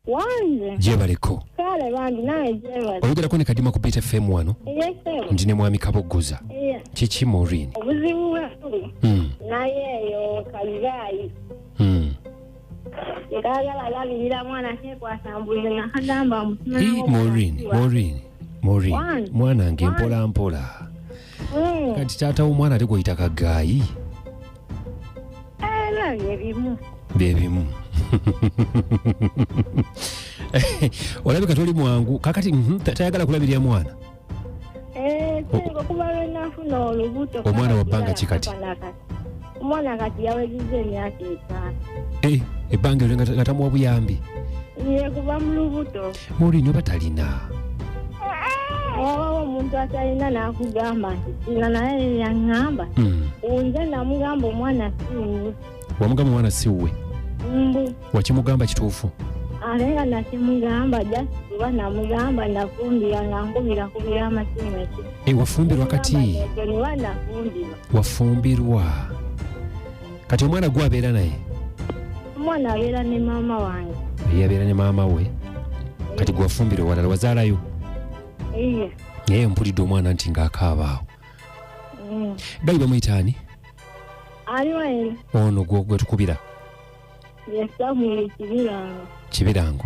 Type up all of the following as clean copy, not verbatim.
Wange. Jebaleko. Kale bandi nawe jebale. Oyogera ne Kadima ku Beat FM wano. Yes sir. Ndine mwami Kabogoza. Yeah. Kiki Maureen? Obuzibu bwe. Naye yo kaligayi. Yagala labirira mwana kyekwasambulira nakagamba mutima. Maureen. Mwana nge mpola. Kati taata omwana ali kuyita kagayi. Bebimu. Olabika toli mwangu kakati tayagala kulabirira mwana. Tengo kuba nafuna olubuto. Omwana wabbanga kikati. Omwana kati yawezize emyaka 5. Ebbanga lyo nga tamuwa buyambi. Ye kuba mu lubuto. Maureen oba talina. Omuntu atalina n'akugamba nti sina naye yaŋŋamba. Nze namugamba omwana siwe. Wamugamba omwana siwe? Wakimugamba kituufu? Alenga nakimugamba just kuba namugamba nafumbira nga nkubira amasimu eki. Wafumbirwa kati? Wafumbirwa. Kati omwana gwe abeera naye? Omwana abeera ne maama wange. Ye abeera ne maama we? Kati gwe wafumbirwa walala wazaalayo? Naye mpulidde omwana nti ng'akaabaawo. Gayi bamuyita ani? Aliwayo. Ono gwe tukubira? Yes, Samuel Kibirango.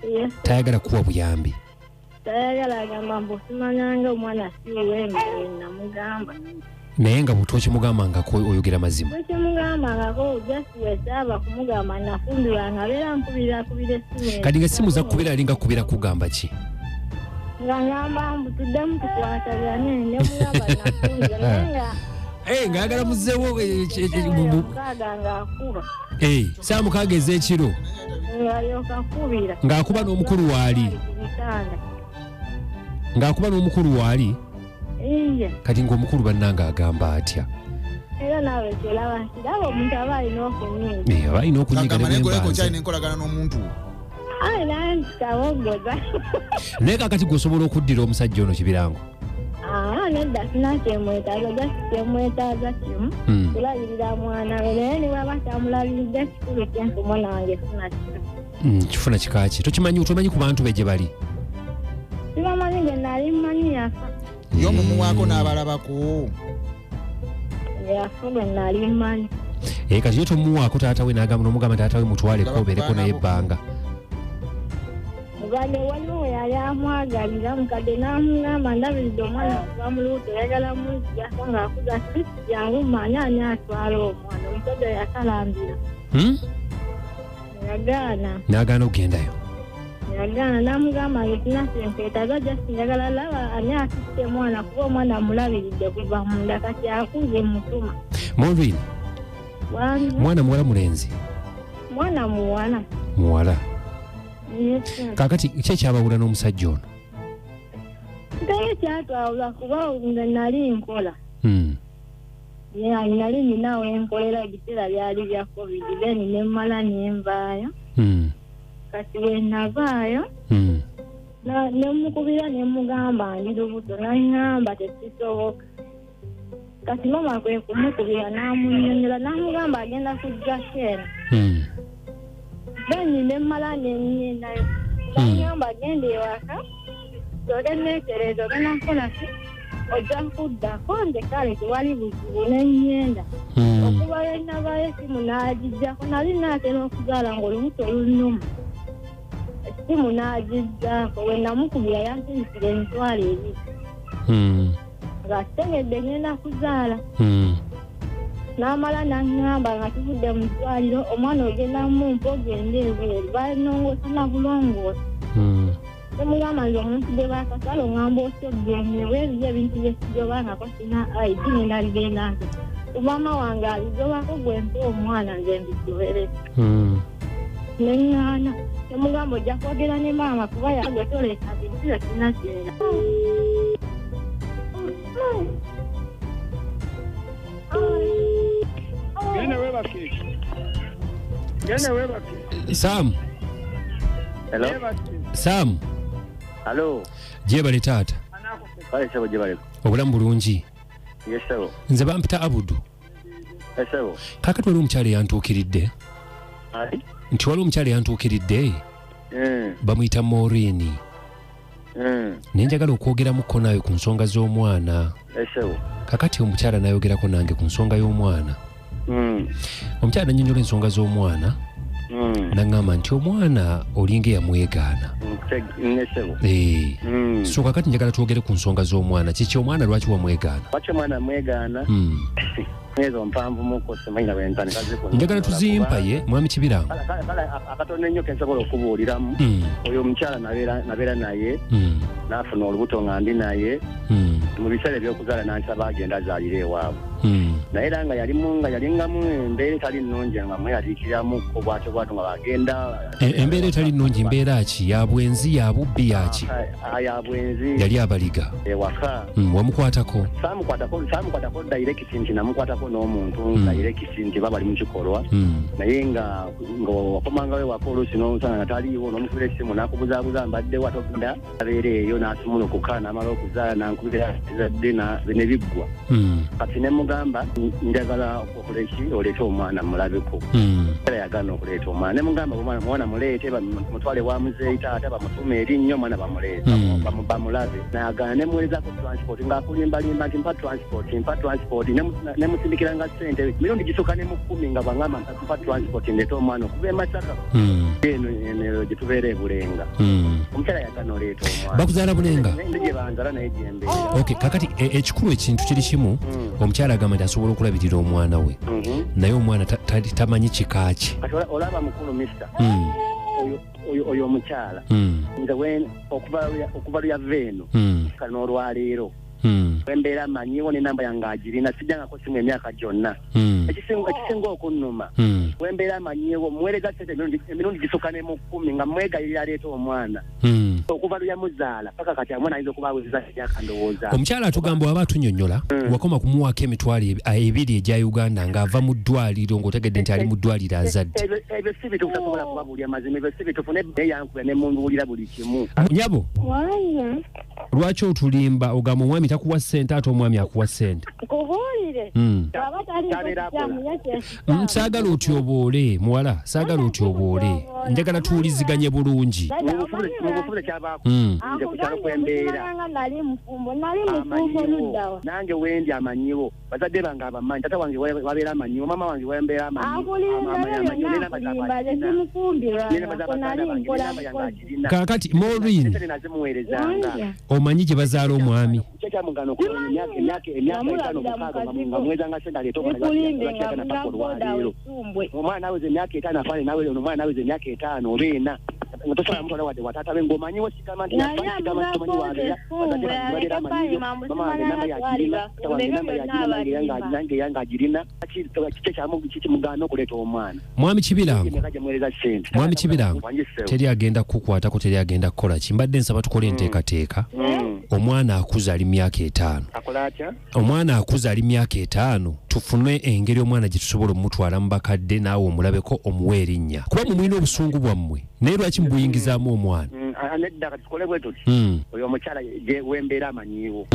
Yes. Tayagala kuwa buyambi. Tayagala agamba mbusimanyanga omwana siwe namugamba. Naye nga bw'otokimugamba nga oyogera mazima. Bw'okimugamba ngako just wesaba kumugamba nafumbirwa nga beera nkubira essimu. Kati ng'essimu zakubira alinga kubira kugamba ki? Nga ngamba mbu tuddemu tukwatagane ne mugamba nafumbirwa ng'agala muzzeewo ng'akuba. Saa mukaaga ez'ekiro ng'akuba n'omukulu waali. Kati ng'omukulu bannanga agamba atya? Era naawe kyolaba kiraba omuntu aba alina okunyiiga. Aba alina okunyiiga ne bwembanza. Kyalina enkolagana n'omuntu. Naye nkikawogoza. Naye kakati gw'osobola okuddira omusajja ono Kibirango? Nedda sina kyemwetaaga just kyemwetaaga kimu. Kulabirira mwana we naye ne bwaba kyamulabiridde kikulu kyensi omwana wange funa kika. Kifuna kika ki? Tomanyi ku bantu be gye bali? Sibamanyi nge nali mmanyi yafa. Y'omumu waako n'abalabako? Yafa gwe nali mmanyi. Kati yo tomuwaako taata we n'omugamba taata we mutwaleko obeereko naye ebbanga. Mugande waliwo yali amwagalira mukadde n'amugamba ndabiridde omwana kuva mu lubuto yagala mujja so ng'akuza jangu mmanyi ani atwala omwana omusajja yakalambira. N'agaana okugendayo? Yagaana n'amugamba nge sina senkeetaga just njagala laba ani atutte mwana kuba omwana mulabiridde kuva munda kati akuze mutuma. Maureen, mwana muwala mulenzi? Mwana muwala. Muwala. Kakati ki ekyabawula n'omusajja ono? Naye kyatwawula kuba nga nali nkola. Nali ninawo enkolera ebiseera byali bya COVID then ne mmala ne nvaayo. Kati bwe navaayo ne mukubira ne mugamba ndi lubuto n'aŋŋamba tekisoboka. Kati mama kwe kumukubira n'amunnyonnyola n'amugamba agenda kujja kyena. Then ne mmala ne nnyendayo. N'aŋŋamba agenda ewaka zoge neetereeza ogenda nkola ki ojja kuddako nze kale tewali buzibu ne nnyenda. Okuba lwe navaayo essimu n'agijjako nali naatera okuzaala ng'olubuto lunnuma. Essimu n'agijjako we namukubira yansirisira emitwalo 2. Ng'ategedde ngenda kuzaala. N'amala n'aŋŋamba nga tuvudde mu ddwaliro omwana ogenda mumpa ogende ebweru balinongoosa na bulongoosa. Temugamba nti omuntu gwe baakasala oŋŋamba okyogende bweru ebintu byesijobangako sina ID ngenda bigenda nti maama wange abijobako gwe mpa omwana nze mbigoberere. Neŋŋaana temugamba ojja kwogera ne maama kuba yagwe toleeta bintu byosina kyera. Sam. Hello. Sam. Hello. Jebale taata. Kale sebo jebale. Obulamu bulungi. Yes sebo. Nze bampita Abudu. Yes sebo. Kakati wali omukyala yantuukiridde. Ali? Nti wali omukyala yantuukiridde. bamuyita Maureen. Nenjagala okwogeramuko nawe ku nsonga z'omwana. Kakati omukyala nayogerako nange ku nsonga y'omwana. Omukyala nannyonnyola ensonga z'omwana. Nangamba nti omwana olinga yamwegaana. So kakati njagala twogere ku nsonga z'omwana. Kiki omwana lwaki wamwegaana? Lwaki omwana mwegaana? Ezo mpanvu muko semanya bentani kazi ko. Njagala tuzimpa ye mwami Kibiranga. Akatone nnyo kensobola okubuuliramu. Oyo omukyala nabeera naye. N'afuna olubuto nga ndi naye. Mu biseera by'okuzaala n'ansaba agenda azaalire ewaabwe. Naye era nga yalingamu embeera etali nnungi nga mweyaliikiramu ko bwatyo nga bagenda. Embeera etali nnungi mbeera ki? Ya bwenzi, ya bubbi, ya ki? Ya bwenzi. Yali abaliga. Ewaka. Wamukwatako? Samukwatako direct nti namukwatako n'omuntu direct nti baba ali mu kikolwa. Naye nga wakomanga we wako oluusi n'omusana nataliiwo n'omukubira essimu n'akubuzaabuza mbadde watogenda abeera eyo n'asumulukuka n'amala okuzaala n'ankubira zadde ne biggwa. Kati ne mugamba njagala oleete omwana mulabeko. Era yagana okuleeta omwana. Ne mugamba omwana muleete mutwale wa muzeeyi taata bamutume erinnya omwana bamuleete bamulabe. N'agana ne muweerezako transport ng'akulimbalimba nti mpa transport ne musindikira nga ssente mirundi gisooka ne mu 10 nga bw'angamba mpa transport ndeeta omwana okuva e Masaka. Eno gye tubeera e Bulenga. Omukyala yagana oleeta omwana. Bakuzaala Bulenga? Gye banzaala naye gyembe. Okay, kakati ekikulu ekintu kiri kimu omukyala agamba nti asobola okulabirira omwana we. Naye omwana tamanyi kika ki. Olaba mukulu mister. Oyo omukyala. Nze okuva luyava eno kano olwaleero. Wembeera amanyiwo n'enamba yange agirina sijjangako simu emyaka gyonna. Ekisinga okunnuma wembeera amanyiwo muweereza ssente emirundi gisooka ne mu 10 nga mwegayirira aleeta omwana. Okuva luyamuzaala paka kati omwana ayinza okuba awezeza emyaka ndowooza. Omukyala atugamba aba atunnyonnyola wakoma kumuwaako emitwalo 2 egya Uganda ng'ava mu ddwaliro ng'otegedde nti ali mu ddwaliro azadde. Ebyo si bituufu tasobola kubabuulira mazima. Ebyo si bituufu naye yankubira ne munbuulira buli kimu. Nyabo lwaki otulimba ogamba omwami takuwa ssente ate omwami akuwa ssente? Kubuulire. Saagala otyoboole muwala, saagala otyoboole. Njagala tuwuliziganye bulungi. Mubufule kyabaako nze ku kyalo kwembeera. Nali mufumbo luddawa. Nange wendi amanyiwo. Bazadde bange abamanyi. Tata wange wabeera amanyiwo. Mama wange wembeera amanyiwo. Kaakati Maureen omanyi gye bazaala omwami? Omwana aweze emyaka 5 afaane nawe omwana aweze emyaka 5 oba 4 tosobola mutwala wadde wataata we ng'omanyiwo sikama nti nange yange agirina kikimugaana okuleeta omwana. Mwami Kibiranga, Mwami Kibiranga, teri agenda kukwatako, teri agenda kukola ki. Mbadde nsaba tukole enteekateeka. Omwana akuza ali myaka 5. Akola atya? Omwana akuza ali myaka 5. Tufune engeri omwana gye tusobola omutwala mu bakadde naawe omulabeko omuwe erinnya. Kuba mumulina obusungu bwammwe. Naye lwaki mubuyingizaamu omwana? Nedda kati tukole bwe tuti. Oyo omukyala wembeera amanyiwo.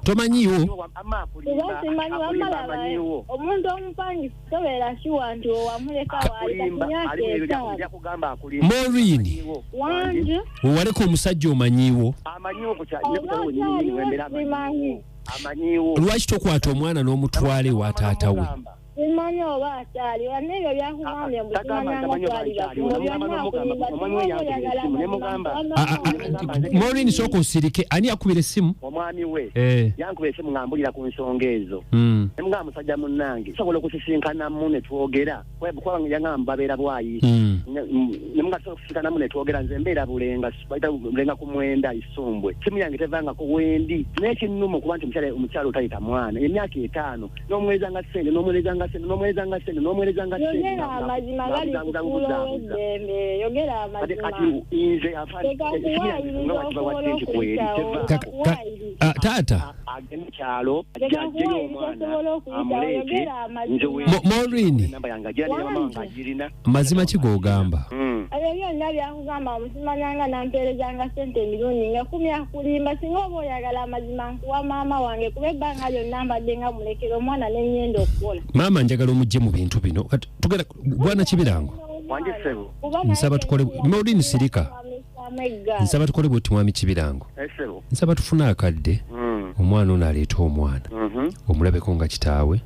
Tomanyiwo? Omuntu omupangisa tobeera kiwa nti owamuleka Maureen, owaleka omusajja omanyiwo? Lwaki tokwata omwana n'omutwale wa taata we? Simanyi oba akyali wanebyo byakugambye Maureen, sooka osirike. Ani akubira essimu? Omwami we yankubira essimu ng'ambulira ku nsonga ezo. Nemugamba musajja munnange sobola okusisinkanamu ne twogera kuba yangamba babeera bwayi. Nemugamba sobola okusisinkanamu ne twogera nze mbeera Bulenga Bulenga ku Mwenda Isumbwe. Simu yange tevangako wendi n'ekinnuma okuba nti omukyala otayita mwana emyaka 5 n'omuweerezanga ssente n'omuweerezanga yogera amazima gali kukuula w'eddembe. Yogera amazima. Taata Maureen, mazima ki g'ogamba? Ebyo byonna byakugamba musimanyanga nampeerezanga ssente emirundi nga 10 akulimba. Singa oba oyagala amazima nkuwa maama wange kuba ebbanga lyonna mbadde nga mulekera omwana n'ennyenda okukola. Maama njagala omugye mu bintu bino. Tugenda Bwana Kibiranga. nsaba tukole Maureen Sirika nsaba tukole bwe tumwami Kibirango nsaba tufuna akadde omwana ono aleeta omwana omulabeko nga kitaawe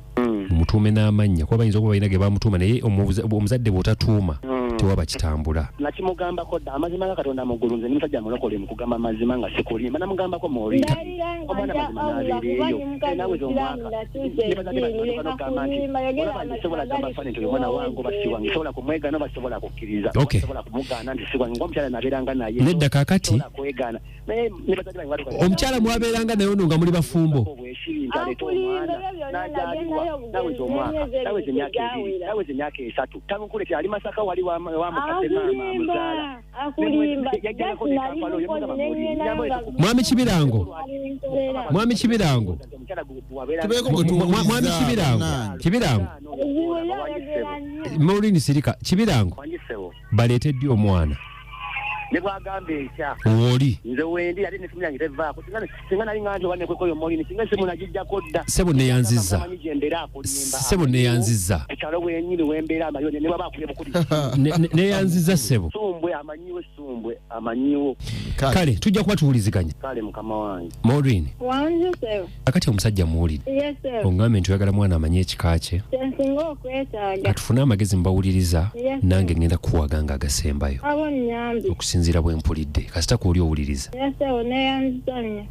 mutuume n'amannya kuba bayinza okuba balina ge bamutuuma naye omuzadde bw'otatuuma tewaba kitambula nakimugambako dda amazima nga Katonda muggulu nze n'omusajja mulokole mu kugamba amazima nga sikulimba namugambako Maureen omwana mazima n'abeereeyo naweza omwaka sobola gamba fani nti omwana wange oba si wange sobola kumwegana oba sobola kukkiriza sobola kumugaana nti si wange ng'omukyala nabeeranga naye nedda kaakati omukyala mwabeeranga naye ono nga muli bafumbo naweza emyaka 3 tankulete ali Masaka wali wa Mwami Kibirango Maureen Sirika Kibirango baleetedde omwana nebwagambe ekya oli nze wendi ate nesimu yange tevaako singa nali nganje wane kwekoyo Maureen singa simu najijjako dda sebo neyanziza ekyalo wenyini wembeera amayo ne baba akule mukuli neyanziza sebo sumbwe amanyiwo kale tujja kuba tuwuliziganya kale mukama wange Maureen wanje sebo akati omusajja muwulidde yes sir ongambe nti oyagala mwana amanye ekika kye singa okwetaaga katufune amagezi mbawuliriza nange ngenda kuwaganga agasembayo abo nnyambi okusinziira bwe mpulidde kasita ku oli owuliriza yes sir neyanzizanya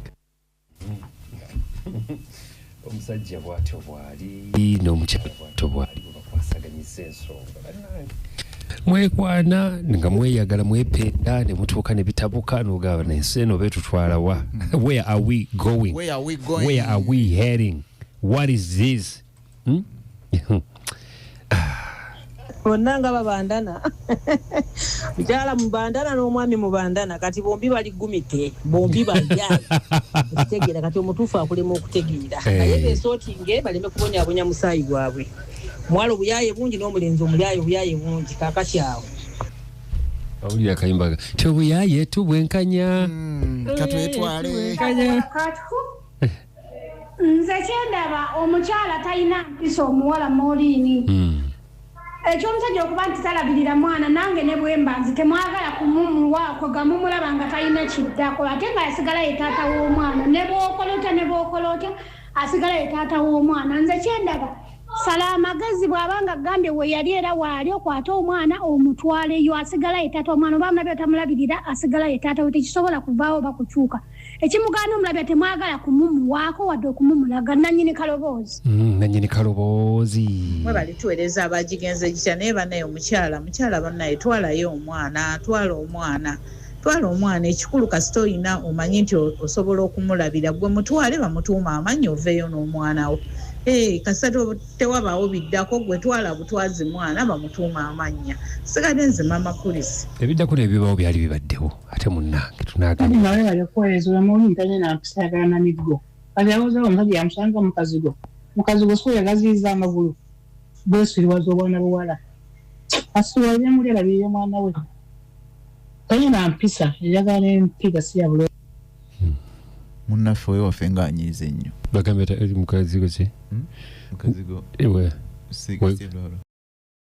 omusajja bw'atyo bw'ali n'omukyala bw'atyo bw'ali bwe bakwasaganyisa ensonga mwekwana nga mweyagala mwependa ne mutuuka ne bitabuka n'ogamba nensi eno beetutwala wa where are we going where are we heading what is this Onanga babandana mukyala mubandana n'omwami mubandana kati bombi bali gumite bombi bajja kutegeera kati omutuufu akulema okutegeera naye beesootinge baleme kubonyabonya musaayi gwabwe mwalo buyaye bungi n'omulenzi omulyayo buyaye bungi kaakati awo awulira akayimbaga tebuyaye tubwenkanya katwetwale nze kyendaba omukyala talina mpisa omuwala Maureen ekyomusajja okuba nti talabirira mwana nange ne bwemba nzi temwagala kumumuwaako gamumulaba nga talina kiddako ate nga yasigala ye taata w'omwana ne bw'okolota asigala ye taata w'omwana nze kyendaba sala amagezi bw'abanga gambye we yali era waali okwata omwana omutwaleyo asigala ye taata omwana oba mulabye otamulabirira asigala ye taata we tekisobola kuvaawo oba kukyuka ekimugaana omulabye temwagala kumumuwaako wadde okumumulaga nannyini kaloboozi nannyini kaloboozi mwe bali tuweereza abagigenze gitya naye bannaye mukyala bannaye twalayo omwana twala omwana ekikulu kasita oyina omanyi nti osobola okumulabira gwe mutwale bamutuuma amannya oveeyo n'omwana wo kasita tewabaawo biddako gwe twala butwazi mwana bamutuuma amannya sigadde nze mama kulisi ebiddako n'ebibaawo byali bibaddewo ate munnange tunaagala nawe bali okuweereza Maureen tanye nampisa yagala na miggo kati yabuuzawo omusajja yamusanga mukazigo so yagaziyiza amagulu bwesiriwaza obwana buwala asuula byemuli alabirire mwana we tanye nampisa yagala n'empiga si yabula munnaffe oyo waffe ng'anyiiza ennyo bagambe mukazigo ki mukazigo ewe Sigasi Lolo